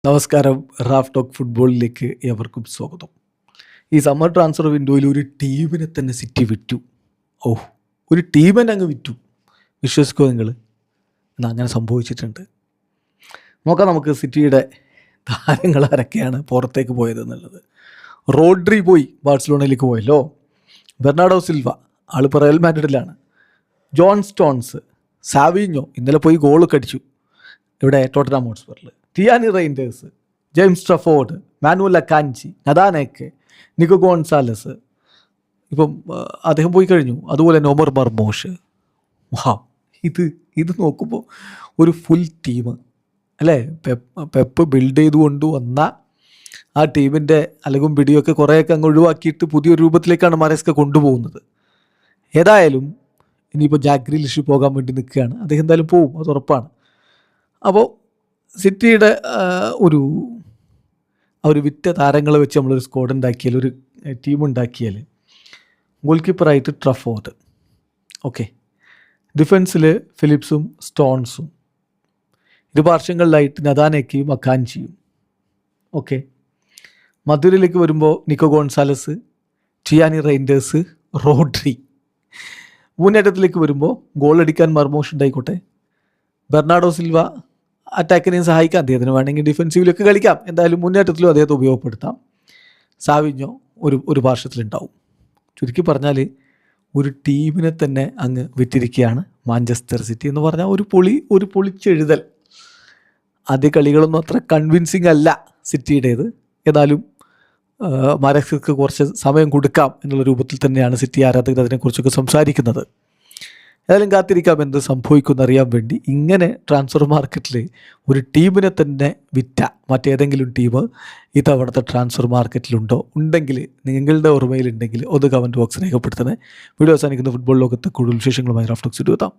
നമസ്കാരം. Raf talk ഫുട്ബോളിലേക്ക് ഏവർക്കും സ്വാഗതം. ഈ സമ്മർ ട്രാൻസ്ഫർ വിൻഡോയിൽ ഒരു ടീമിനെ തന്നെ സിറ്റി വിറ്റു. ഒരു ടീമിനെ അങ്ങ് വിറ്റു. വിശ്വസിക്കുമോ നിങ്ങൾ? എന്നാൽ അങ്ങനെ സംഭവിച്ചിട്ടുണ്ട്. നമുക്ക് സിറ്റിയുടെ താരങ്ങൾ ആരൊക്കെയാണ് പുറത്തേക്ക് പോയതെന്നുള്ളത്. റോഡ്രി പോയി, ബാഴ്സലോണയിലേക്ക് പോയല്ലോ. ബെർണാഡോ സിൽവ, ആളിപ്പോൾ റയൽ മാഡ്രിഡിലാണ്. ജോൺ സ്റ്റോൺസ്, സാവിഞ്ഞോ ഇന്നലെ പോയി ഗോളൊക്കെ അടിച്ചു ഇവിടെ ടോട്ടൻഹാം ഹോട്ട്സ്പറിൽ. Tijjani Reijnders, James Trafford, Manuel Akanji, Nathan Ake, Nico Gonzalez, ഇപ്പം അദ്ദേഹം പോയി കഴിഞ്ഞു. അതുപോലെ നോമർ മർമോഷ്. ഇത് നോക്കുമ്പോൾ ഒരു ഫുൾ ടീം അല്ലേ? പെപ്പ് ബിൽഡ് ചെയ്ത് കൊണ്ടുവന്ന ആ ടീമിൻ്റെ അലകും പിടിയൊക്കെ കുറേയൊക്കെ അങ്ങ് ഒഴിവാക്കിയിട്ട് പുതിയൊരു രൂപത്തിലേക്കാണ് മറേസ്ക കൊണ്ടുപോകുന്നത്. ഏതായാലും ഇനിയിപ്പോൾ ജാക്ക് ഗ്രിലിഷ് പോകാൻ വേണ്ടി നിൽക്കുകയാണ്. അദ്ദേഹം എന്തായാലും പോവും, അത് ഉറപ്പാണ്. അപ്പോൾ സിറ്റിയുടെ ഒരു വിറ്റ താരങ്ങളെ വെച്ച് നമ്മളൊരു സ്ക്വാഡ് ഉണ്ടാക്കിയാൽ, ഒരു ടീം ഉണ്ടാക്കിയാൽ, ഗോൾ കീപ്പറായിട്ട് ട്രഫോർഡ്, ഓക്കെ, ഡിഫൻസിൽ ഫിലിപ്സും സ്റ്റോൺസും, ഇരുപാർശ്വങ്ങളിലായിട്ട് നദാനേക്കയും അക്കാൻജിയും, ഓക്കെ, മധുരയിലേക്ക് വരുമ്പോൾ നിക്കോ ഗോൺസാലസ്, ടിയാനി റെയിൻഡേഴ്സ്, റോഡ്രി. മുന്നേറ്റത്തിലേക്ക് വരുമ്പോൾ ഗോളടിക്കാൻ മർമോഷ് ഉണ്ടായിക്കോട്ടെ, ബെർണാഡോ സിൽവ അറ്റാക്കിനെയും സഹായിക്കാം, അദ്ദേഹത്തിന് വേണമെങ്കിൽ ഡിഫൻസീവിലൊക്കെ കളിക്കാം, എന്തായാലും മുന്നേറ്റത്തിലും അദ്ദേഹത്തെ ഉപയോഗപ്പെടുത്താം. സാവിഞ്ഞോ ഒരു പാർശ്വത്തിലുണ്ടാവും. ചുരുക്കി പറഞ്ഞാൽ ഒരു ടീമിനെ തന്നെ അങ്ങ് വിറ്റിരിക്കുകയാണ് മാഞ്ചസ്റ്റർ സിറ്റി എന്ന് പറഞ്ഞാൽ ഒരു പൊളിച്ചെഴുതൽ. ആദ്യ കളികളൊന്നും അത്ര കൺവിൻസിങ് അല്ല സിറ്റിയുടേത്. ഏതായാലും മറേസ്കയ്ക്ക് കുറച്ച് സമയം കൊടുക്കാം എന്നുള്ള രൂപത്തിൽ തന്നെയാണ് സിറ്റി ആരാധകർ അതിനെക്കുറിച്ചൊക്കെ സംസാരിക്കുന്നത്. ഏതായാലും കാത്തിരിക്കാം എന്ത് സംഭവിക്കുമെന്ന് അറിയാൻ വേണ്ടി. ഇങ്ങനെ ട്രാൻസ്ഫർ മാർക്കറ്റിൽ ഒരു ടീമിനെ തന്നെ വിറ്റ മറ്റേതെങ്കിലും ടീം ഇത്തവണത്തെ ട്രാൻസ്ഫർ മാർക്കറ്റിലുണ്ടോ? ഉണ്ടെങ്കിൽ, നിങ്ങളുടെ ഓർമ്മയിലുണ്ടെങ്കിൽ ഒന്ന് കമൻറ്റ് ബോക്സ് രേഖപ്പെടുത്തണേ. വീഡിയോ അവസാനിക്കുന്ന ഫുട്ബോൾ ലോകത്തെ കൂടുതൽ വിശേഷങ്ങളുമായി റാഫ് ടോക്സ് എത്താം.